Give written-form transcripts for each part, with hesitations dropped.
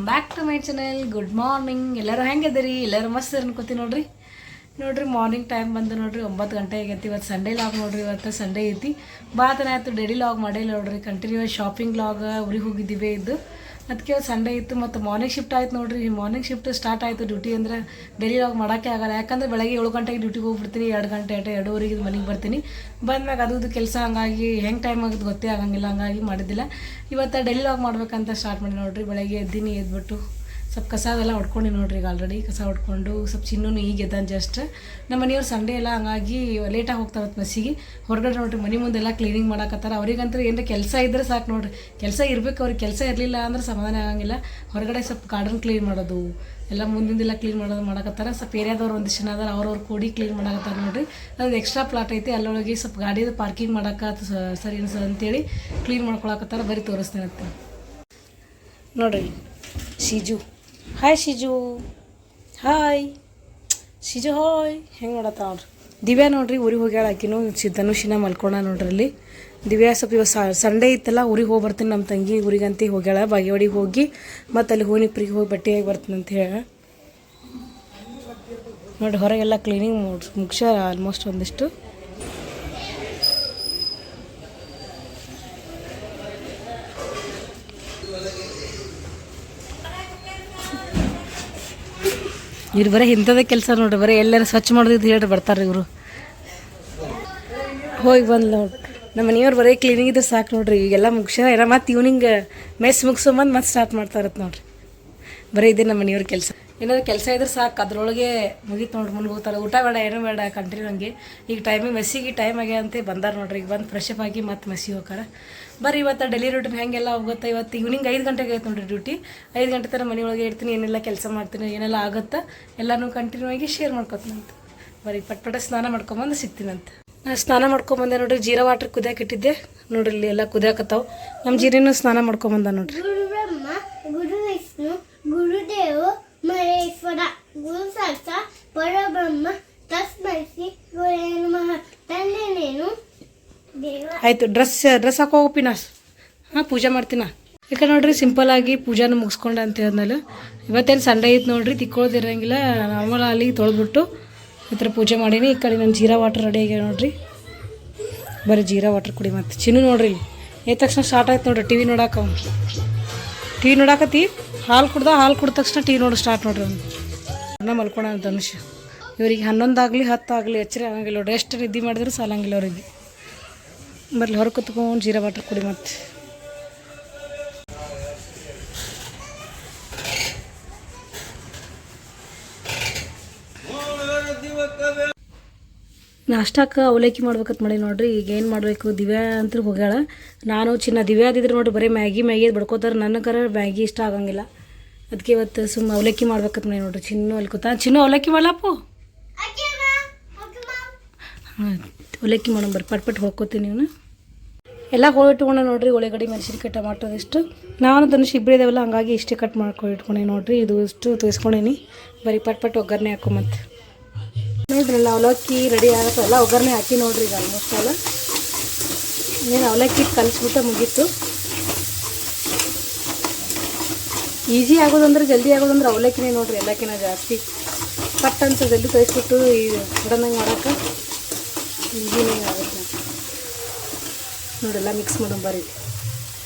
Back to my channel. Good morning. ಎಲ್ಲರೂ ಹೆಂಗಿದ್ದೀರಿ? ಎಲ್ಲರೂ ಮಸ್ತ್ ಅನ್ಕೋತೀನಿ ನೋಡ್ರಿ ಮಾರ್ನಿಂಗ್ ಟೈಮ್ ಬಂದು ನೋಡ್ರಿ 9 ಗಂಟೆ ಆಗೈತಿ. ಇವತ್ತು ಸಂಡೇ ಲಾಗ್ ನೋಡ್ರಿ. ಇವತ್ತು ಸಂಡೇ ಐತಿ. ಭಾಳ ಆಯಿತು ಡೈಲಿ ಲಾಗ್ ಮಾಡಿಲ್ಲ ನೋಡ್ರಿ. ಕಂಟಿನ್ಯೂಸ್ ಶಾಪಿಂಗ್ ಲಾಗ್ ಊರಿಗೆ ಹೋಗಿದ್ದೀವಿ ಇದ್ದು. ಅದಕ್ಕೆ ಇವತ್ತು ಸಂಡೇ ಇತ್ತು ಮತ್ತು ಮಾರ್ನಿಂಗ್ ಶಿಫ್ಟ್ ಆಯ್ತು ನೋಡ್ರಿ. ಮಾರ್ನಿಂಗ್ ಶಿಫ್ಟ್ ಸ್ಟಾರ್ಟ್ ಆಯಿತು. ಡ್ಯೂಟಿ ಅಂದರೆ ಡೈಲಿ ಲಾಗ್ ಮಾಡೋಕ್ಕೆ ಆಗಲ್ಲ. ಯಾಕಂದರೆ ಬೆಳಗ್ಗೆ 7 ಗಂಟೆಗೆ ಡ್ಯೂಟಿಗೆ ಹೋಗ್ಬಿಡ್ತೀನಿ. 2 ಗಂಟೆ 2:30 ಮನೆಗೆ ಬರ್ತೀನಿ. ಬಂದ್ಮ್ಯಾಗ ಅದು ಕೆಲಸ ಹಂಗಾಗಿ ಹೆಂಗೆ ಟೈಮ್ ಆಗೋದು ಗೊತ್ತೇ ಆಗಂಗಿಲ್ಲ. ಹಂಗಾಗಿ ಮಾಡಿದ್ದಿಲ್ಲ. ಇವತ್ತು ಡೈಲಿ ಲಾಗ್ ಮಾಡ್ಬೇಕಂತ ಸ್ಟಾರ್ಟ್ ಮಾಡಿ ನೋಡ್ರಿ. ಬೆಳಗ್ಗೆ ಎದ್ಬಿಟ್ಟು ಸ್ವಲ್ಪ ಕಸ ಅದೆಲ್ಲ ಹೊಡ್ಕೊಂಡು ನೋಡ್ರಿ. ಈಗ ಆಲ್ರೆಡಿ ಕಸ ಹೊಡ್ಕೊಂಡು ಸ್ವಲ್ಪ ಚಿನ್ನೂ ಈಗ ಎದ್ದಾನೆ ಜಸ್ಟ್. ನಮ್ಮ ಮನೆಯವ್ರು ಸಂಡೇ ಎಲ್ಲ ಹಂಗಾಗಿ ಲೇಟಾಗಿ ಹೋಗ್ತಾರೆ ಬಸ್ಸಿಗೆ. ಹೊರಗಡೆ ನೋಡ್ರಿ ಮನೆ ಮುಂದೆಲ್ಲ ಕ್ಲೀನಿಂಗ್ ಮಾಡಕತ್ತಾರೆ. ಅವ್ರಿಗಂತೂ ಏನರ ಕೆಲಸ ಇದ್ದರೆ ಸಾಕು ನೋಡ್ರಿ. ಕೆಲಸ ಇರಬೇಕು. ಅವ್ರಿಗೆ ಕೆಲಸ ಇರಲಿಲ್ಲ ಅಂದ್ರೆ ಸಮಾಧಾನ ಆಗಂಗಿಲ್ಲ. ಹೊರಗಡೆ ಸ್ವಲ್ಪ ಗಾರ್ಡನ್ ಕ್ಲೀನ್ ಮಾಡೋದು ಎಲ್ಲ ಮುಂದಿಂದೆಲ್ಲ ಕ್ಲೀನ್ ಮಾಡಕತ್ತಾರೆ. ಸ್ವಲ್ಪ ಏರಿಯಾದವ್ರು ಒಂದಿಷ್ಟು ಜನ ಅದಾರ ಅವ್ರವ್ರು ಕೂಡಿ ಕ್ಲೀನ್ ಮಾಡಕತ್ತಾರೆ ನೋಡ್ರಿ. ಅದು ಎಕ್ಸ್ಟ್ರಾ ಪ್ಲಾಟ್ ಐತಿ. ಅಲ್ಲೊಳಗೆ ಸ್ವಲ್ಪ ಗಾಡಿದು ಪಾರ್ಕಿಂಗ್ ಮಾಡೋಕೆ ಸರಿ ಅನ್ಸೋದು ಅಂತೇಳಿ ಕ್ಲೀನ್ ಮಾಡ್ಕೊಳಕತ್ತಾರೆ. ಬರೀ ತೋರಿಸ್ತೇನಂತೆ ನೋಡ್ರಿ. Shiju hi. Hi Shiju hi. ಹೆಂಗೆ ಮಾಡತ್ತ ನೋಡ್ರಿ. ದಿವ್ಯಾ ನೋಡ್ರಿ ಊರಿಗೆ ಹೋಗ್ಯಾಳ. ಆಕಿನೂ ಧನುಷಿನ ಮಲ್ಕೊಂಡ ನೋಡ್ರಿ. ಅಲ್ಲಿ ದಿವ್ಯಾ ಸ್ವಲ್ಪ ಇವತ್ತು ಸಂಡೇ ಇತ್ತಲ್ಲ ಊರಿಗೆ ಹೋಗಿ ಬರ್ತೀನಿ ನಮ್ಮ ತಂಗಿ ಊರಿಗಂತ ಹೋಗ್ಯಾಳ. ಬಾಗೇವಾಡಿಗೆ ಹೋಗಿ ಮತ್ತು ಅಲ್ಲಿ ಹೋನಿಪ್ರಿಗೆ ಹೋಗಿ ಬಟ್ಟೆಯಾಗಿ ಬರ್ತೀನಿ ಅಂತ ಹೇಳ ನೋಡ್ರಿ. ಹೊರಗೆಲ್ಲ ಕ್ಲೀನಿಂಗ್ ಮುಗಿಸ್ಯಾರ ಆಲ್ಮೋಸ್ಟ್ ಒಂದಿಷ್ಟು. ಇವ್ರು ಬರೀ ಇಂಥದೇ ಕೆಲಸ ನೋಡ್ರಿ. ಬರೀ ಎಲ್ಲರೂ ಸ್ವಚ್ಛ ಮಾಡೋದು ಹೇಳ್ರಿ ಬರ್ತಾರೆ ಇವರು. ಹೋಗಿ ಬಂದು ನೋಡ್ರಿ ನಮ್ಮ ಮನೆಯವ್ರು ಬರೀ ಕ್ಲೀನಿಂಗ್ ಇದ್ರೆ ಸಾಕು ನೋಡ್ರಿ. ಈಗೆಲ್ಲ ಮುಗಿಸ್ಯಾರ. ಮತ್ತು ಈವ್ನಿಂಗ್ ಮೆಸ್ ಮುಗಿಸೋಬಂದು ಮತ್ತೆ ಸ್ಟಾರ್ಟ್ ಮಾಡ್ತಾರತ್ತೆ ನೋಡ್ರಿ. ಬರೀ ಇದೆ ನಮ್ಮ ಮನೆಯವ್ರ ಕೆಲಸ. ಏನಾದ್ರು ಕೆಲಸ ಇದ್ರೆ ಸಾಕು ಅದರೊಳಗೆ ಮುಗೀತು ನೋಡ್ರಿ. ಮುಂದೆ ಹೋಗ್ತಾರೆ. ಊಟ ಬೇಡ ಏನೂ ಬೇಡ ಕಂಟಿನ್ಯೂ ಹಂಗೆ. ಈಗ ಟೈಮಿಗೆ ಮೆಸ್ಸಿಗೆ ಟೈಮ್ ಆಗ್ಯಾ ಅಂತ ಬಂದಾರ ನೋಡ್ರಿ. ಈಗ ಬಂದು ಫ್ರೆಶ್ ಅಪ್ ಆಗಿ ಮತ್ತೆ ಮೆಸ್ಸಿಗೆ ಹೋಗ್ತಾರೆ. ಬರೀ ಇವತ್ತು ಡೈಲಿ ರೂಟೀನ್ ಹೆಂಗೆಲ್ಲ ಹೋಗುತ್ತೆ. ಇವತ್ತು ಈವ್ನಿಂಗ್ 5 ಗಂಟೆಗೆ ಆಯ್ತು ನೋಡ್ರಿ ಡ್ಯೂಟಿ. 5 ಗಂಟೆ ಥರ ಮನೆಯೊಳಗೆ ಇರ್ತೀನಿ. ಏನೆಲ್ಲ ಕೆಲಸ ಮಾಡ್ತೀನಿ ಏನೆಲ್ಲ ಆಗುತ್ತೆ ಎಲ್ಲನೂ ಕಂಟಿನ್ಯೂ ಆಗಿ ಶೇರ್ ಮಾಡ್ಕೊತೀನಂತ. ಬರೀ ಪಟ್ಪಟ ಸ್ನಾನ ಮಾಡ್ಕೊಂಬಂದು ಸಿಗ್ತೀನಂತ. ನಾನು ಸ್ನಾನ ಮಾಡ್ಕೊಂಬಂದೆ ನೋಡ್ರಿ. ಜೀರಾ ವಾಟ್ರ್ ಕುದಿಯಾಕೆ ಇಟ್ಟಿದ್ದೆ ನೋಡ್ರಿ. ಇಲ್ಲಿ ಎಲ್ಲ ಕುದಿಯಾಕತ್ತಾವ. ನಮ್ಮ ಜೀರಿನೂ ಸ್ನಾನ ಮಾಡ್ಕೊಂಬಂದ ನೋಡ್ರಿ. ಗುರು ವಿಷ್ಣು ಗುರುದೇವ ಮಹೇಶ್ವರ ಗುರು ಸಾಕ್ಷಾತ್ ಪರಬ್ರಹ್ಮ ತಸ್ಮೈ ಶ್ರೀ ಗುರೇ ನಮಃ. ತಂದೆನೇನು ಆಯಿತು. ಡ್ರೆಸ್ ಹಾಕೋ ಪಿನಾಸ್. ಹಾಂ ಪೂಜೆ ಮಾಡ್ತೀನ. ಯಾಕೆ ನೋಡ್ರಿ ಸಿಂಪಲ್ಲಾಗಿ ಪೂಜಾನು ಮುಗಿಸ್ಕೊಂಡೆ ಅಂತ ಹೇಳಿದ್ಮೇಲೆ ಇವತ್ತೇನು ಸಂಡೇ ಐತೆ ನೋಡ್ರಿ. ತಿಕ್ಕೊಳ್ಳೋದಿರಂಗಿಲ್ಲ. ನಾರ್ಮಲ್ ಅಲ್ಲಿ ತೊಳೆದ್ಬಿಟ್ಟು ಈ ಥರ ಪೂಜೆ ಮಾಡೀನಿ. ಈ ಕಡೆ ನಾನು ಜೀರಾ ವಾಟರ್ ರೆಡಿ ಆಗ್ಯಾವ ನೋಡ್ರಿ. ಬರೀ ಜೀರಾ ವಾಟರ್ ಕುಡಿ. ಮತ್ತು ಚಿನ್ನು ನೋಡ್ರಿ ಇಲ್ಲಿ ಎದ್ದ ತಕ್ಷಣ ಸ್ಟಾರ್ಟ್ ಆಯ್ತು ನೋಡ್ರಿ. ಟಿ ವಿ ನೋಡಾಕ ನೋಡಾಕತ್ತಿ. ಹಾಲು ಕುಡ್ದ ತಕ್ಷಣ ಟಿ ವಿ ನೋಡು ಸ್ಟಾರ್ಟ್ ನೋಡ್ರಿ. ಅವ್ನು ಅನ್ನ ಮಲ್ಕೊಳ ಧನುಷ್. ಇವ್ರಿಗೆ 11 ಆಗಲಿ 10 ಆಗಲಿ ಎಚ್ಚರ ಆಗಂಗಿಲ್ಲ ನೋಡ್ರಿ. ಎಷ್ಟು ನಿದ್ದೆ ಮಾಡಿದ್ರು ಸಾಲಂಗಿಲ್ಲ ಅವ್ರಿಗೆ. ಬರ್ಲಿ ಹೊರಗೆ ಕುತ್ಕೊಂಡು ಜೀರಾ ವಾಟರ್ ಕುಡಿ. ಮತ್ತೆ ನಾಷ್ಟಕ್ಕೆ ಅವಲಕ್ಕಿ ಮಾಡ್ಬೇಕಂತ ಮಾಡಿ ನೋಡ್ರಿ. ಈಗ ಏನು ಮಾಡಬೇಕು. ದಿವ್ಯಾ ಅಂತ ಹೋಗ್ಯಾಳ. ನಾನು ಚಿನ್ನ ದಿವ್ಯಾ ಆದಿದ್ರೆ ನೋಡ್ರಿ ಬರೀ ಮ್ಯಾಗಿ ಬಡ್ಕೋತಾರೆ. ನನಗರ ಮ್ಯಾಗಿ ಇಷ್ಟ ಆಗಂಗಿಲ್ಲ. ಅದಕ್ಕೆ ಇವತ್ತು ಸುಮ್ಮ ಅವಲಕ್ಕಿ ಮಾಡ್ಬೇಕಂತ ಮಾಡಿ ನೋಡ್ರಿ. ಚಿನ್ನು ಅಲ್ಲಿ ಕೂತ. ಚಿನ್ನು ಅವಲಕ್ಕಿ ಮಾಡಲಪ್ಪು. ಹಾಂ ಅವಲಕ್ಕಿ ಮಾಡೋಣ ಬರ್ರಿ. ಪಟ್ ಹೊಳ್ಕೊತೀನಿ. ನೀವು ಎಲ್ಲ ಇಟ್ಕೊಂಡೆ ನೋಡ್ರಿ. ಉಳ್ಳಾಗಡ್ಡಿ ಮೆಣಸಿನ್ಕಾಯಿ ಟಮಾಟೋ ಇಷ್ಟು ನಾನು ಧನುಷ್ ಇಬ್ಬರೇ ಇದಾವಲ್ಲ ಹಂಗಾಗಿ ಇಷ್ಟೇ ಕಟ್ ಮಾಡ್ಕೊಂಡು ಇಟ್ಕೊಂಡೆ ನೋಡ್ರಿ. ಇದು ಇಷ್ಟು ತೋರಿಸ್ಕೊಂಡೇನಿ. ಬರೀ ಪಟ್ ಒಗ್ಗರಣೆ ಹಾಕೋ. ಮತ್ತು ನೋಡ್ರಿ ಎಲ್ಲ ಅವಲಕ್ಕಿ ರೆಡಿ ಆಗುತ್ತೆ. ಎಲ್ಲ ಒಗ್ಗರಣೆ ಹಾಕಿ ನೋಡ್ರಿ. ಈಗ ಆಲ್ಮೋಸ್ಟ್ ಎಲ್ಲ ಏನು ಅವಲಕ್ಕಿ ಕಲಿಸ್ಬಿಟ್ಟು ಮುಗೀತು. ಈಸಿ ಆಗೋದಂದ್ರೆ ಜಲ್ದಿ ಆಗೋದಂದ್ರೆ ಅವಲಕ್ಕಿನೇ ನೋಡ್ರಿ. ಎಲ್ಲಕ್ಕಿಂತ ಜಾಸ್ತಿ ಪಟ್ ಅಂತ ಜಲ್ದಿ ಕಳಿಸ್ಬಿಟ್ಟು ಈ ಉಡನಂಗೆ ಮಾಡೋಕೆ ಈಸಿನೇ ಆಗುತ್ತೆ ನೋಡಿ. ಎಲ್ಲ ಮಿಕ್ಸ್ ಮಾಡೋಣ ಬರ್ರಿ.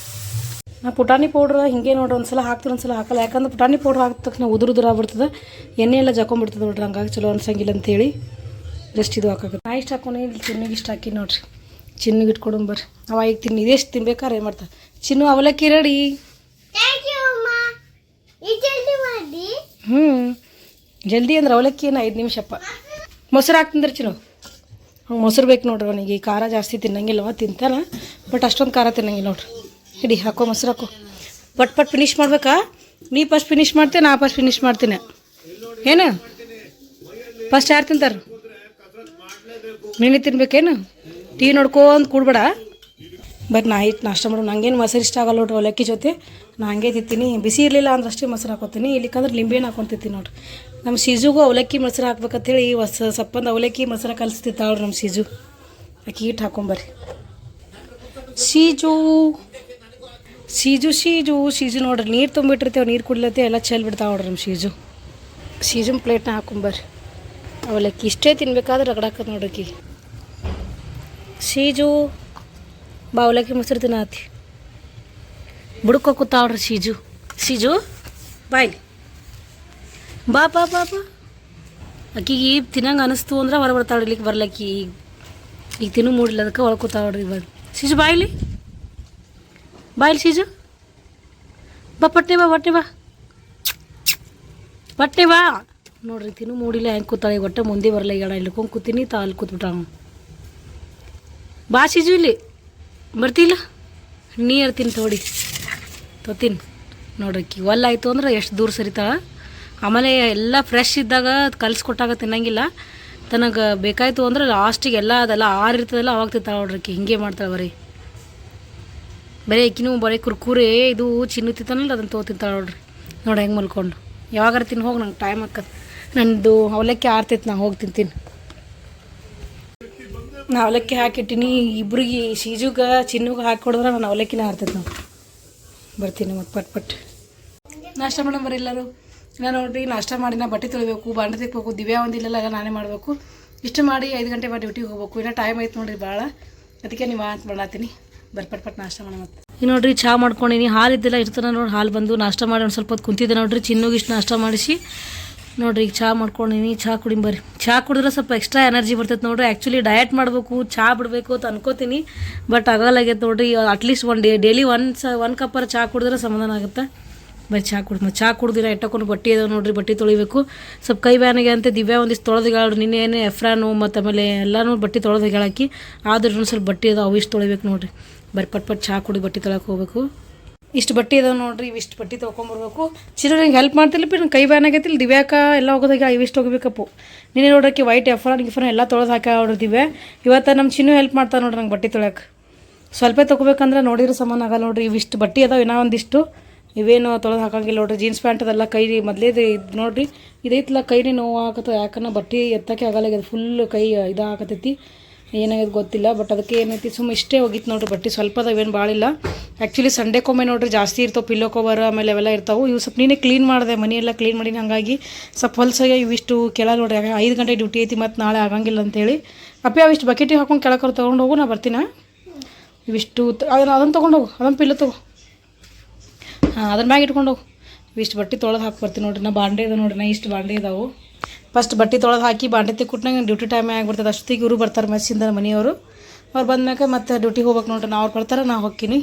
ನಾ ಪುಟಾಣಿ ಪೌಡ್ರ್ ಹಿಂಗೆ ನೋಡ್ರಿ ಒಂದ್ಸಲ ಹಾಕ್ತೀನಿ ಒಂದ್ಸಲ ಹಾಕಲ್ಲ. ಯಾಕಂದ್ರೆ ಪುಟಾಣಿ ಪೌಡ್ರ್ ಹಾಕಿದ ತಕ್ಷಣ ಉದುರಾಗ್ಬಿಡ್ತದೆ. ಎಣ್ಣೆ ಎಲ್ಲ ಜಕ್ಕೊಂಬಿಡ್ತದೆ ನೋಡ್ರಿ. ಹಂಗಾಗಿ ಚಲೋ ಅನ್ಸಂಗಿಲ್ಲ ಅಂತೇಳಿ ಜಸ್ಟ್ ಇದು ಹಾಕಾಗುತ್ತೆ. ನಾ ಇಷ್ಟು ಹಾಕೊಂಡು ಇಲ್ಲಿ ಚಿನ್ನಿಗೆ ಇಷ್ಟು ಹಾಕಿ ನೋಡ್ರಿ. ಚಿನ್ನಿಗೆ ಇಟ್ಕೊಡು ಬರ್ರಿ. ಅವ ಈಗ ತಿನ್ನಿ ಇದೆಷ್ಟು ತಿನ್ಬೇಕಾರೆ ಏನು ಮಾಡ್ತಾರೆ. ಚಿನ್ನು ಅವಲಕ್ಕಿ ರೆಡಿ. ಜಲ್ದಿ ಅಂದ್ರೆ ಅವಲಕ್ಕಿ ಏನು 5 ನಿಮಿಷಪ್ಪ. ಮೊಸರು ಹಾಕ್ತಿಂದ್ರೆ ಚಿನ್ನು. ಹಂಗೆ ಮೊಸರು ಬೇಕು ನೋಡ್ರಿ. ಅವನಿಗೆ ಈ ಖಾರ ಜಾಸ್ತಿ ತಿನ್ನಂಗಿಲ್ಲವ. ತಿಂತಾನೆ ಬಟ್ ಅಷ್ಟೊಂದು ಖಾರ ತಿನ್ನಂಗಿಲ್ಲ ನೋಡ್ರಿ. ಹಿಡಿ ಹಾಕೋ ಮೊಸರು ಹಾಕೋ. ಪಟ್ ಫಿನಿಷ್ ಮಾಡ್ಬೇಕಾ. ನೀ ಫಸ್ಟ್ ಫಿನಿಷ್ ಮಾಡ್ತೇನೆ. ನಾ ಫಸ್ಟ್ ಫಿನಿಷ್ ಮಾಡ್ತೀನಿ. ಏನು ಫಸ್ಟ್ ಯಾರು ತಿಂತಾರೆ? ನೀನೇ ತಿನ್ಬೇಕೇನು? ಟೀ ನೋಡ್ಕೊಂತ ಕೂಡ್ಬೇಡ. ಬಟ್ ನಾ ಇಟ್ಟು ನಾಷ್ಟ ಮಾಡೋ. ನಂಗೇನು ಮೊಸರು ಇಷ್ಟ ಆಗಲ್ಲ ನೋಡ್ರಿ ಅವಲಕ್ಕಿ ಜೊತೆ. ನಾ ಹಂಗೆ ತಿಂತೀನಿ. ಬಿಸಿ ಇರಲಿಲ್ಲ ಅಂದ್ರೆ ಅಷ್ಟೇ ಮೊಸರು ಹಾಕೋತೀನಿ. ಇಲ್ಲಿಕಂದ್ರೆ ಲಿಂಬೆನ ಹಾಕೊಂಡು ತಿಂತೀನಿ ನೋಡ್ರಿ. ನಮ್ಮ ಸೀಜುಗೂ ಅವಲಕ್ಕಿ ಮೊಸರು ಹಾಕ್ಬೇಕಂತೇಳಿ ಸಪ್ಪಂದು ಅವಲಕ್ಕಿ ಮೊಸರು ಕಲಿಸ್ತಿತ್ತಾಳ್ರಿ ನಮ್ಮ ಸೀಜು. ಆಕೆ ಹಿಟ್ಟು ಹಾಕೊಂಬರ್ರಿ. ಸೀಜು ಶೀಜು ನೋಡ್ರಿ ನೀರು ತುಂಬಿಟ್ಟಿರ್ತೇವೆ, ನೀರು ಕುಡ್ಲತ್ತೇವೆ ಎಲ್ಲ ಚೆಲ್ ಬಿಡ್ತಾವೆ ನೋಡ್ರಿ ನಮ್ಮ ಶೀಜುನ ಪ್ಲೇಟ್ನ ಹಾಕೊಂಬರ್ರಿ. ಅವಲಕ್ಕಿ ಇಷ್ಟೇ ತಿನ್ಬೇಕಾದ್ರೆ ರಗಡಾಕತ್ ನೋಡ್ರಿ. ಶೀಜು ಬಾ ಅವಲಕ್ಕಿ ಮೊಸರು ತಿನ್ನತಿ ಬುಡಕ್ಕೆ ಕೂತಾವ್ರಿ. ಶೀಜು ಬಾಯ್ ಬಾ ಬಾ ಬಾ ಬಾ. ಆಕಿಗೆ ತಿನ್ನಂಗೆ ಅನಿಸ್ತು ಅಂದ್ರೆ ಹೊರ ಬರ್ತಾಳೆ, ಇಲ್ಲಿಗೆ ಬರ್ಲಕ್ಕಿ ಈಗ ತಿನ್ನು ಮೂಡಿಲ್ಲ, ಅದಕ್ಕೆ ಒಳಗೆ ಕೂತಾವ್ರಿ. ಇವಾಗ ಶೀಜು ಬಾಯ್ಲಿ ಶೀಜು ಬಾ ಪಟ್ನೆ ಬಾ ನೋಡ್ರಿ. ತಿನ್ನು ಮೂಡಿಲ್ಲ ಹೆಂಗೆ ಕೂತಾಳೆ, ಒಟ್ಟೆ ಮುಂದೆ ಬರಲ್ಲ. ಈಗ ಇಳ್ಕೊಂಡು ಕೂತೀನಿ ಅಲ್ಲಿ ಕೂತ್ಬಿಟ್ಟ. ಬಾ ಶೀಜು ಇಲ್ಲಿ ಬರ್ತಿಲ್ಲ, ನೀರು ತಿನ್ ತೊತೀನಿ ನೋಡ್ರಿ. ಒಲ್ಲಾಯ್ತು ಅಂದ್ರೆ ಎಷ್ಟು ದೂರ ಸರಿತಾಳ. ಆಮೇಲೆ ಎಲ್ಲ ಫ್ರೆಶ್ ಇದ್ದಾಗ ಕಲಿಸ್ಕೊಟ್ಟಾಗ ತಿನ್ನಂಗಿಲ್ಲ. ತನಗೆ ಬೇಕಾಯ್ತು ಅಂದ್ರೆ ಲಾಸ್ಟಿಗೆ ಎಲ್ಲ ಅದೆಲ್ಲ ಆರಿರ್ತದಲ್ಲ ಅವಾಗ ತಿಂತಾಳೆ ನೋಡ್ರಿ. ಹಿಂಗೆ ಮಾಡ್ತಾಳೆ ಬರೀ ಆಕಿನೂ ಬರೀ ಕುರ್ಕುರೆ ಇದು ಚಿನ್ನು ತಿಂತಾನಲ್ಲ ಅದನ್ನು ತಿಂತಾಳೆ ನೋಡಿ ಹೆಂಗೆ ಮಲ್ಕೊಂಡು. ಯಾವಾಗಾರ ತಿನ್ನು ಹೋಗಿ ನಂಗೆ ಟೈಮ್ ಹಾಕತ್ತೆ. ನಂದು ಅವಲಕ್ಕಿ ಆರ್ತೈತೆ, ನಾ ಹೋಗಿ ತಿಂತೀನಿ. ನಾ ಅವಲಕ್ಕಿ ಹಾಕಿಟ್ಟಿನಿ ಇಬ್ರಿಗೆ, ಶೀಜುಗೆ ಚಿನ್ನುಗೆ ಹಾಕಿ ಕೊಡಿದ್ರೆ ನಾನು ಅವಲಕ್ಕಿನ ಆರ್ತೈತೆ. ನಾವು ಬರ್ತೀನಿ ಮತ್ತು ಪಟ್ ನಾಷ್ಟ ಮಾಡೋಣ ಬರ್ರಿ ಎಲ್ಲರೂ. ನಾನು ನೋಡ್ರಿ ನಾಷ್ಟ ಮಾಡಿ ನಾ ಬಟ್ಟೆ ತೊಳಿಬೇಕು, ಬಾಂಡೆ ತೆಗ್ಬೇಕು, ದಿವ್ಯಾ ಒಂದಿಲ್ಲ ಎಲ್ಲ ನಾನೇ ಮಾಡಬೇಕು. ಇಷ್ಟು ಮಾಡಿ 5 ಗಂಟೆ ಮಾಡಿ ಡ್ಯೂಟಿಗೆ ಹೋಗ್ಬೇಕು. ಇನ್ನೂ ಟೈಮ್ ಐತೆ ನೋಡ್ರಿ ಭಾಳ, ಅದಕ್ಕೆ ನೀವು ಅಂತ ಮಾಡತ್ತೀನಿ. ಪಟ್ ನಾಷ್ಟ ಮಾಡೋಣ. ಮತ್ತೆ ಈಗ ನೋಡ್ರಿ ಚಹಾ ಮಾಡ್ಕೊಂಡಿನಿ, ಹಾಲು ಇದ್ದೆಲ್ಲ ಇರ್ತಾನೆ ನೋಡಿ. ಹಾಲು ಬಂದು ನಾಷ್ಟ ಮಾಡಿ ಒಂದು ಸ್ವಲ್ಪ ಹೊತ್ತು ಕುಂತಿದ್ದೆ ನೋಡ್ರಿ. ಚಿನ್ನುಗೆ ಇಷ್ಟು ನಾಷ್ಟ ಮಾಡಿಸಿ ನೋಡ್ರಿ ಈಗ ಚಹಾ ಮಾಡ್ಕೊಂಡಿನಿ. ಚಹಾ ಕುಡಿಂಬರ್ರಿ. ಚಹಾ ಕುಡಿದ್ರೆ ಸ್ವಲ್ಪ ಎಕ್ಸ್ಟ್ರಾ ಎನರ್ಜಿ ಬರ್ತೈತೆ ನೋಡ್ರಿ. ಆ್ಯಕ್ಚುಲಿ ಡಯಟ್ ಮಾಡಬೇಕು, ಚಹಾ ಬಿಡಬೇಕು ಅಂತ ಅನ್ಕೋತೀನಿ, ಬಟ್ ಆಗಲ್ಲಾಗೈತೆ ನೋಡ್ರಿ. ಅಟ್ಲೀಸ್ಟ್ ಡೈಲಿ ಒನ್ ಕಪ್ಪರ ಚಹಾ ಕುಡಿದ್ರೆ ಸಮಾಧಾನ ಆಗುತ್ತೆ. ಬರೀ ಚಹಾ ಕುಡ್ದಿರ ಇಟ್ಟಕೊಂಡು ಬಟ್ಟೆ ಇದಾವೆ ನೋಡ್ರಿ. ಬಟ್ಟೆ ತೊಳಿಬೇಕು. ಸ್ವಲ್ಪ ಕೈ ಬ್ಯಾನಿಗೆ ಅಂತ ದಿವ್ಯಾ ಒಂದಿಷ್ಟು ತೊಳೆದು ನಿನ್ನೆ ಏನೇ ಎಫ್ರಾನು ಮತ್ತು ಆಮೇಲೆ ಎಲ್ಲನೂ ಬಟ್ಟೆ ತೊಳೆದು ಹೇಳಾಕಿ, ಆದ್ರೂ ಸ್ವಲ್ಪ ಬಟ್ಟೆ ಇದಾವೆ, ಅವು ಇಷ್ಟು ತೊಳಿಬೇಕು ನೋಡ್ರಿ. ಬರೀ ಪಟ್ ಚಹಾ ಕುಡಿ ಬಟ್ಟೆ ತೊಳಕ್ಕೆ ಹೋಗ್ಬೇಕು. ಇಷ್ಟು ಬಟ್ಟೆ ಇದಾವೆ ನೋಡ್ರಿ, ಇವಿಷ್ಟು ಬಟ್ಟೆ ತೊಗೊಂಬರ್ಬೇಕು. ಚಿರು ನಂಗೆ ಹೆಲ್ಪ್ ಮಾಡ್ತಿಲ್ಲ ನಂಗೆ ಕೈ ಬ್ಯಾನಾಗೈತಿಲ್ಲ. ದಿವ್ಯಾಕ ಎಲ್ಲ ಹೋಗೋದಾಗ ಇವಿಷ್ಟು ಹೋಗ್ಬೇಕಪ್ಪು. ನಿನ್ನೆ ನೋಡ್ರಿ ವೈಟ್ ಎಫ್ರಾನ್ ಎಲ್ಲ ತೊಳೆದು ಹಾಕಿ ನೋಡ್ರಿ ದಿವ್ಯಾ. ಇವತ್ತು ನಮ್ಮ ಚಿನ್ನು ಹೆಲ್ಪ್ ಮಾಡ್ತಾ ನೋಡ್ರಿ ನಂಗೆ ಬಟ್ಟೆ ತೊಳಕ್ಕೆ. ಸ್ವಲ್ಪ ತೊಗೋಬೇಕಂದ್ರೆ ನೋಡಿದ್ರೆ ಸಮಾನ ಆಗಲ್ಲ ನೋಡ್ರಿ. ಇವಿಷ್ಟು ಬಟ್ಟೆ ಅದಾವೆ, ಇನ್ನೂ ಒಂದಿಷ್ಟು ಇವೇನು ತೊಳೆದು ಹಾಕಂಗಿಲ್ಲ ನೋಡ್ರಿ. ಜೀನ್ಸ್ ಪ್ಯಾಂಟ್ ಅದೆಲ್ಲ ಕೈ ಮೊದಲೇದು ಇದು ನೋಡ್ರಿ, ಇದೈತಿಲ್ಲ ಕೈನೇ ನೋವು ಆಗತ್ತೆ. ಯಾಕಂದ್ರೆ ಬಟ್ಟೆ ಎತ್ತಕ್ಕೆ ಆಗಲ್ಲ, ಫುಲ್ ಕೈ ಇದಾಗತೈತಿ. ಏನಾಗಿದೆ ಗೊತ್ತಿಲ್ಲ, ಬಟ್ ಅದಕ್ಕೆ ಏನೈತಿ ಸುಮ್ಮ ಇಷ್ಟೇ ಹೋಗಿತ್ತು ನೋಡ್ರಿ. ಬಟ್ಟೆ ಸ್ವಲ್ಪ ಅದಾವೇನು ಭಾಳಿಲ್ಲ. ಆ್ಯಕ್ಚುಲಿ ಸಂಡೇಕೊಮ್ಮೆ ನೋಡ್ರಿ ಜಾಸ್ತಿ ಇರ್ತಾವೆ, ಪಿಲ್ಲೋ ಕವರ್ ಆಮೇಲೆ ಅವೆಲ್ಲ ಇರ್ತಾವೆ. ಇವು ಸ್ವಲ್ಪ ನೀನೇ ಕ್ಲೀನ್ ಮಾಡಿದೆ, ಮನೆಯೆಲ್ಲ ಕ್ಲೀನ್ ಮಾಡೀನಿ. ಹಾಗಾಗಿ ಸ್ವಲ್ಪ ಹೊಲ್ಸಾಗ ಇವಿಷ್ಟು ಕೆಳ ನೋಡ್ರಿ. 5 ಗಂಟೆ ಡ್ಯೂಟಿ ಐತಿ, ಮತ್ತು ನಾಳೆ ಆಗಂಗಿಲ್ಲ ಅಂತೇಳಿ ಅಪ್ಪಿ ಅವಿಷ್ಟು ಬಕೆಟಿಗೆ ಹಾಕೊಂಡು ಕೆಳಕರು ತೊಗೊಂಡು ಹೋಗು, ನಾ ಬರ್ತೀನ. ಇವಿಷ್ಟು ಅದನ್ನು ತೊಗೊಂಡೋಗು, ಅದನ್ನು ಪಿಲ್ಲೋ ತೊಗೋ. ಅದ್ರ ಮ್ಯಾಗ ಇಟ್ಕೊಂಡು ಹೋಗು. ಇಷ್ಟು ಬಟ್ಟೆ ತೊಳೆದು ಹಾಕಿ ಬರ್ತೀನಿ ನೋಡ್ರಿ. ನಾ ಬಾಂಡೆ ಇದೆ ನೋಡ್ರಿ, ನಾ ಇಷ್ಟು ಬಾಂಡೆ ಇದಾವೆ. ಫಸ್ಟ್ ಬಟ್ಟೆ ತೊಳೆದು ಹಾಕಿ ಬಾಂಡೆ ತೆಕ್ಕೊಟ್ನಾಗ ಡ್ಯೂಟಿ ಟೈಮ್ ಆಗಿಬಿಡ್ತದೆ. ಅಷ್ಟೊತ್ತಿಗೆ ಇವರು ಬರ್ತಾರೆ ಮೆಸ್ಸಿಂದ ಮನೆಯವರು. ಅವ್ರು ಬಂದ್ಮ್ಯಾಗ ಮತ್ತೆ ಡ್ಯೂಟಿಗೆ ಹೋಗ್ಬೇಕು ನೋಡ್ರಿ. ಅವ್ರು ಬರ್ತಾರೆ, ನಾ ಹೋಗ್ತೀನಿ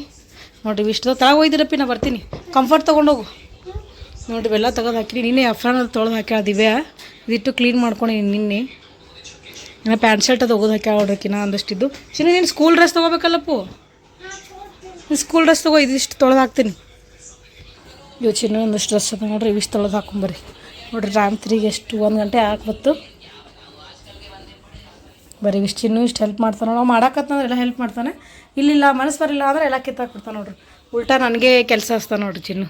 ನೋಡಿರಿ. ಇಷ್ಟು ತಳಗ ಒಯ್ದಿರಪ್ಪಿ, ನಾ ಬರ್ತೀನಿ. ಕಂಫರ್ಟ್ ತೊಗೊಂಡೋಗು ನೋಡಿರಿ. ಇವೆಲ್ಲ ತೆಗೆದು ಹಾಕಿನಿ. ನಿನ್ನೆ ಅಫ್ರಾನಲ್ಲಿ ತೊಳೆದು ಹಾಕ್ಯಾಳ ದಿವ್ಯಾ. ಇದಿಟ್ಟು ಕ್ಲೀನ್ ಮಾಡ್ಕೊಂಡು ನಿನ್ನೆ ನಾ ಪ್ಯಾಂಟ್ ಶರ್ಟ್ ಅದು ಹೋಗೋದು ಹಾಕ್ಯಾಳ ನೋಡ್ರಿ. ನಾ ಒಂದಷ್ಟಿದ್ದು ಚಿನ್ನ ನೀನು ಸ್ಕೂಲ್ ಡ್ರೆಸ್ ತೊಗೋಬೇಕಲ್ಲಪ್ಪು. ಸ್ಕೂಲ್ ಡ್ರೆಸ್ ತೊಗೋ, ಇದಿಷ್ಟು ತೊಳೆದು ಹಾಕ್ತೀನಿ. ಇವು ಚಿನ್ನ ಒಂದಷ್ಟು ಡ್ರೆಸ್ ಅದ ನೋಡ್ರಿ. ಇವಿಷ್ಟು ತೊಳೆದು ಹಾಕೊಂಬರ್ರಿ ನೋಡ್ರಿ. ರಾತ್ರಿಗೆ ಎಷ್ಟು 1 ಗಂಟೆ ಹಾಕ್ಬತ್ತು. ಬರೀ ಇಷ್ಟು ಚಿನ್ನು ಇಷ್ಟು ಹೆಲ್ಪ್ ಮಾಡ್ತಾನೆ. ನಾವು ಮಾಡಾಕತ್ತಂದ್ರೆ ಎಲ್ಲ ಹೆಲ್ಪ್ ಮಾಡ್ತಾನೆ. ಇಲ್ಲಿಲ್ಲ ಮನಸ್ಸು ಬರಿಲ್ಲ ಅಂದ್ರೆ ಎಲ್ಲ ಕಿತ್ತಾಕ್ಬಿಡ್ತಾನೆ ನೋಡ್ರಿ. ಉಲ್ಟಾ ನನಗೆ ಕೆಲಸ ಹಚ್ತಾನೆ ನೋಡ್ರಿ ಚಿನ್ನು.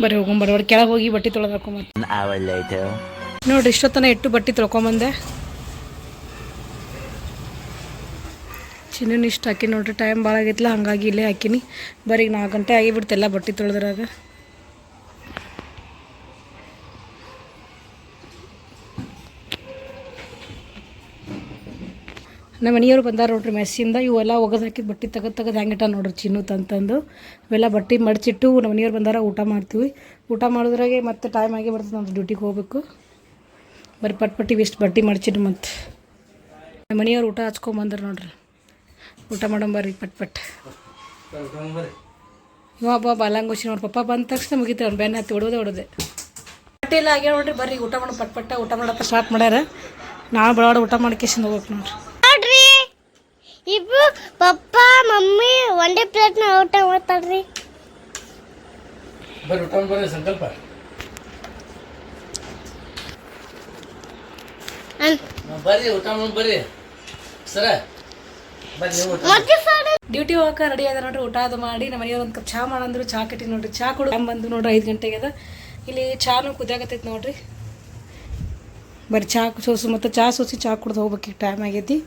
ಬರೀ ಹೋಗೊಂಬರ್ರಿ ಕೆಳಗೆ ಹೋಗಿ ಬಟ್ಟೆ ತೊಳೆದು ಹಾಕೊಂಬರ್ರಿ ನೋಡ್ರಿ. ಇಷ್ಟೊತ್ತನ ಇಟ್ಟು ಬಟ್ಟೆ ತೊಳ್ಕೊಂಬಂದೆ. ಚಿನ್ನ ಇಷ್ಟು ಹಾಕಿ ನೋಡ್ರಿ. ಟೈಮ್ ಭಾಳ ಆಗೈತಿಲ್ಲ, ಹಾಗಾಗಿ ಇಲ್ಲೇ ಹಾಕಿನಿ. ಬರೀ 4 ಗಂಟೆ ಆಗಿಬಿಡ್ತು ಎಲ್ಲ ಬಟ್ಟೆ ತೊಳೆದ್ರಾಗ. ನಮ್ಮ ಮನೆಯವರು ಬಂದಾರ ನೋಡ್ರಿ ಮೆಸ್ಸಿಂದ. ಇವೆಲ್ಲ ಒಗದು ಹಾಕಿದ ಬಟ್ಟೆ ತೆಗೆದು ಹೆಂಗಿಟ್ಟ ನೋಡ್ರಿ ಚಿನ್ನು ತಂತಂದು. ಇವೆಲ್ಲ ಬಟ್ಟೆ ಮಡಚಿಟ್ಟು ನಮ್ಮ ಮನೆಯವ್ರು ಬಂದಾರ, ಊಟ ಮಾಡ್ತೀವಿ. ಊಟ ಮಾಡಿದ್ರಾಗೆ ಮತ್ತೆ ಟೈಮ್ ಆಗಿ ಬರ್ತದೆ ನೋಡ್ರಿ, ಡ್ಯೂಟಿಗೆ ಹೋಗ್ಬೇಕು. ಬರೀ ಪಟ್ಟಿ ಇಷ್ಟು ಬಟ್ಟೆ ಮಡಚಿಟ್ಟು ಮತ್ತು ನಮ್ಮ ಮನೆಯವ್ರು ಊಟ ಹಚ್ಕೊಂಬಂದ್ರೆ ನೋಡ್ರಿ. ಊಟ ಮಾಡಂಬರ್ರಿ ಪಟ್ ಇವ ಬಾಲಂಗೋಶಿ ನೋಡ್ರಿ. ಪಪ್ಪ ಬಂದ ತಕ್ಷಣ ಮುಗಿತಾರೆ, ಅವ್ನು ಬೆನ್ನ ಹತ್ತಿ ಹೊಡೋದೆ. ಬಟ್ಟೆ ಎಲ್ಲ ಆಗ್ಯಾವ ನೋಡ್ರಿ. ಬರ್ರಿ ಊಟ ಮಾಡೋ ಪಟ್ಟ ಊಟ ಮಾಡಪ್ಪ ಸ್ಟಾರ್ಟ್ ಮಾಡ್ಯಾರ. ನಾವು ಬಡವಾಡ ಊಟ ಮಾಡ್ಕೇಸಿಂದ ಹೋಗ್ಬೇಕು ನೋಡ್ರಿ. ಇಬ್ರು ಪಪ್ಪ ಮಮ್ಮಿ ಒಂದೇ ಪ್ಲೇಟ್ನ ಊಟ ಮಾಡ್ತಾರ್ರಿ. ಬರ್ರಿ ಸಂಕಲ್ಪ ಬರ್ರಿ ಊಟ ಬರ್ರಿ ಸರ. ಡ್ಯೂಟಿ ಹೋಗಕ್ಕೆ ರೆಡಿ ಅದ ನೋಡ್ರಿ. ಊಟ ಅದು ಮಾಡಿ ನಮ್ಮ ಮನೆಯವ್ರು ಒಂದು ಕಪ್ ಚಹಾ ಮಾಡಂದ್ರು. ಚಹಾ ಕಟ್ಟಿ ನೋಡ್ರಿ. ಚಹಾ ಕೊಡು ಬಂದು ನೋಡ್ರಿ 5 ಗಂಟೆಗೆ ಅದ. ಇಲ್ಲಿ ಚಾನು ಕುದಿಯಾಗತ್ತೈತಿ ನೋಡ್ರಿ. ಬರೀ ಚಹಾ ಸೋಸು ಮತ್ತು ಚಹಾ ಸೋಸಿ ಚಹಾ ಕುಡ್ದು ಹೋಗ್ಬೇಕು. ಈಗ ಟೈಮ್ ಆಗೈತಿ.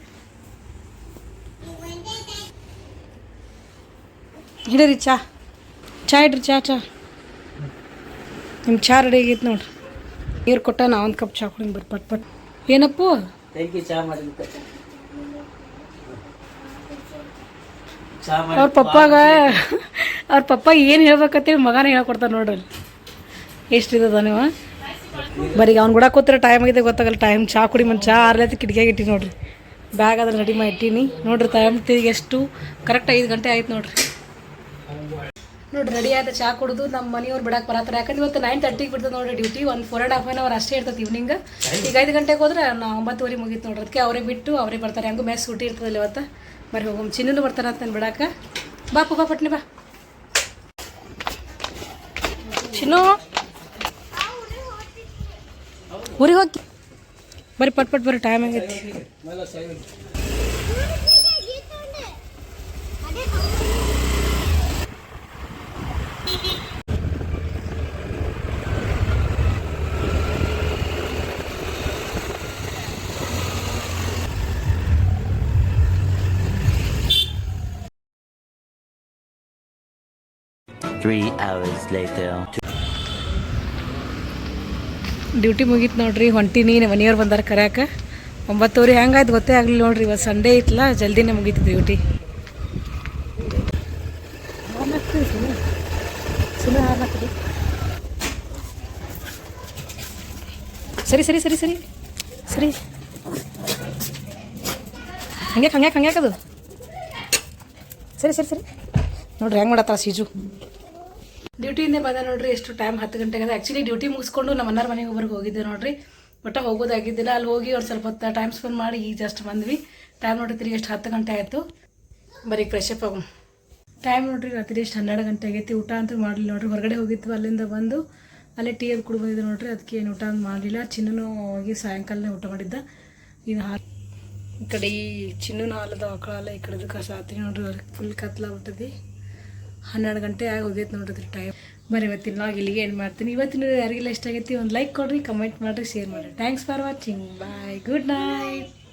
ಹಿಡೀರಿ ಚಹಾ ಚಾ ಇಡ್ರಿ ಚಾ ನಿಮ್ಮ ಚಾ ರೆಡಿ ಆಗೈತೆ ನೋಡ್ರಿ ನೀರು ಕೊಟ್ಟ ನಾ ಒಂದು ಕಪ್ ಚಾ ಕುಡಿದು ಬರ್ರಿ ಪಟ್ ಏನಪ್ಪು ಚಾ ಮಾಡಿದ್ದೆ ಅವ್ರ ಪಪ್ಪ ಏನು ಹೇಳ್ಬೇಕಂತೇಳಿ ಮಗನೇ ಹೇಳ್ಕೊಡ್ತಾರೆ ನೋಡ್ರಿ ಎಷ್ಟಿದ ನೀವು ಬರೀ ಅವ್ನು ಕೂಡ ಕೂತ್ರೆ ಟೈಮ್ ಆಗಿದೆ ಗೊತ್ತಾಗಲ್ಲ ಟೈಮ್ ಚಾ ಕುಡಿ ಮುಂದೆ ಚಾ ಆರ್ಲೈತಿ ಕಿಟಕಿಯಾಗಿ ಇಟ್ಟಿ ನೋಡ್ರಿ ಬ್ಯಾಗ್ ಅದ್ರ ರೆಡಿ ಮಾಡಿ ಇಟ್ಟೀನಿ ನೋಡ್ರಿ ಟೈಮ್ ತಿರುಗಿ ಎಷ್ಟು ಕರೆಕ್ಟ್ 5 ಗಂಟೆ ಆಯ್ತು ನೋಡ್ರಿ ರೆಡಿ ಆಯ್ತು ಚಾ ಕುಡಿದು ನಮ್ಮ ಮನೆಯವ್ರು ಬಿಡಕ್ಕೆ ಬರತ್ತಾರೆ ಯಾಕಂದ್ರೆ ಇವತ್ತು 9:30ಗೆ ಬಿಡ್ತದೆ ನೋಡ್ರಿ ಡ್ಯೂಟಿ 1.5 hour ಅಷ್ಟೇ ಇರ್ತದೆ ಈವ್ನಿಂಗ್ ಈಗ 5 ಗಂಟೆಗೆ ಹೋದ್ರೆ ನಾವು 9:30 ಮುಗೀತು ನೋಡ್ರಿ ಅದಕ್ಕೆ ಅವರೇ ಬಿಟ್ಟು ಅವರೇ ಬರ್ತಾರೆ ಹೆಂಗೂ ಮೆಸ್ ಸೂಟಿ ಇರ್ತದಲ್ಲ ಇವತ್ತು ಬರೀ ಹೋಗಮ್ ಚಿನ್ನೂ ಬರ್ತಾರೆ ಅಂತ ನಾನು ಬಿಡಕ್ಕೆ ಬಾ ಪಟ್ನಿ ಬಾ ಚಿನ್ನು ಊರಿಗೆ ಹೋಗಿ ಬರೀ ಪಟ್ ಬರ್ರಿ ಟೈಮ್ ಆಗೈತಿ ಡ್ಯೂಟಿ ಮುಗೀತು ನೋಡ್ರಿ ಹೊಂಟಿನಿ ನಮ್ಮ ಮನೆಯವ್ರು ಬಂದಾರ ಕರ್ಯಾಕ 9:00 ಹೆಂಗಾಯ್ತು ಗೊತ್ತೇ ಆಗಲಿಲ್ಲ ನೋಡ್ರಿ ಇವತ್ತು ಸಂಡೇ ಐತ್ಲ ಜಲ್ದಿನೇ ಮುಗೀತು ಡ್ಯೂಟಿ ಸರಿ ಸರಿ ಸರಿ ಸರಿ ಸರಿ ಹಂಗ್ಯಾಕದು ಸರಿ ಸರಿ ಸರಿ ನೋಡ್ರಿ ಹೆಂಗೆ ಮಾಡತ್ತ ಸೀಜು ಡ್ಯೂಟಿಯಿಂದ ಬಂದ ನೋಡ್ರಿ ಎಷ್ಟು ಟೈಮ್ 10 ಗಂಟೆಗೆ ಅದ ಆ್ಯಕ್ಚುಲಿ ಡ್ಯೂಟಿ ಮುಗಿಸ್ಕೊಂಡು ನಮ್ಮ ಅಣ್ಣರ ಮನೆಗೆ ಒಬ್ಬರಿಗೆ ಹೋಗಿದ್ದೆ ನೋಡ್ರಿ ಒಟ್ಟು ಹೋಗೋದಾಗಿದ್ದಿಲ್ಲ ಅಲ್ಲಿ ಹೋಗಿ ಒಂದು ಸ್ವಲ್ಪ ಹೊತ್ತು ಟೈಮ್ ಸ್ಪೆಂಡ್ ಮಾಡಿ ಈಗ ಜಸ್ಟ್ ಬಂದ್ವಿ ಟೈಮ್ ನೋಡ್ರಿ ತಿರುಗಿ ಎಷ್ಟು 10 ಗಂಟೆ ಆಯಿತು ಬರೀ ಫ್ರೆಶ್ ಅಪ್ ಆಗು ಟೈಮ್ ನೋಡ್ರಿ ರಾತ್ರಿ ಎಷ್ಟು 12 ಗಂಟೆ ಆಗೈತಿ ಊಟ ಅಂತೂ ಮಾಡಲಿಲ್ಲ ನೋಡ್ರಿ ಹೊರಗಡೆ ಹೋಗಿದ್ವಿ ಅಲ್ಲಿಂದ ಬಂದು ಅಲ್ಲೇ ಟೀ ಅದು ಕುಡಿದು ಬಂದಿದ್ದೆ ನೋಡ್ರಿ ಅದಕ್ಕೆ ಏನು ಊಟ ಮಾಡಲಿಲ್ಲ ಚಿನ್ನೂ ಹೋಗಿ ಸಾಯಂಕಾಲನೇ ಊಟ ಮಾಡಿದ್ದ ಇದು ಈ ಕಡೆ ಈ ಚಿನ್ನೂ ಹಾಲದ ಮಕ್ಕಳೆಲ್ಲ ಈ ಕಡೆದು ಕಸ ಆತ್ರಿ ನೋಡ್ರಿ ಫುಲ್ ಕತ್ಲಾಗ್ಬಿಟ್ಟದಿ 12 ಗಂಟೆ ಆಗಿ ಹೋಗೈತೆ ನೋಡ್ರಿ ಟೈಮ್ ಬರೀ ಇವತ್ತಿನ ನಾವು ಇಲ್ಲಿಗೆ ಏನು ಮಾಡ್ತೀನಿ ಇವತ್ತಿನ ಯಾರಿಗೆಲ್ಲ ಇಷ್ಟ ಆಗೈತಿ ಒಂದು ಲೈಕ್ ಕೊಡ್ರಿ ಕಮೆಂಟ್ ಮಾಡಿರಿ ಶೇರ್ ಮಾಡಿರಿ thanks for watching bye good night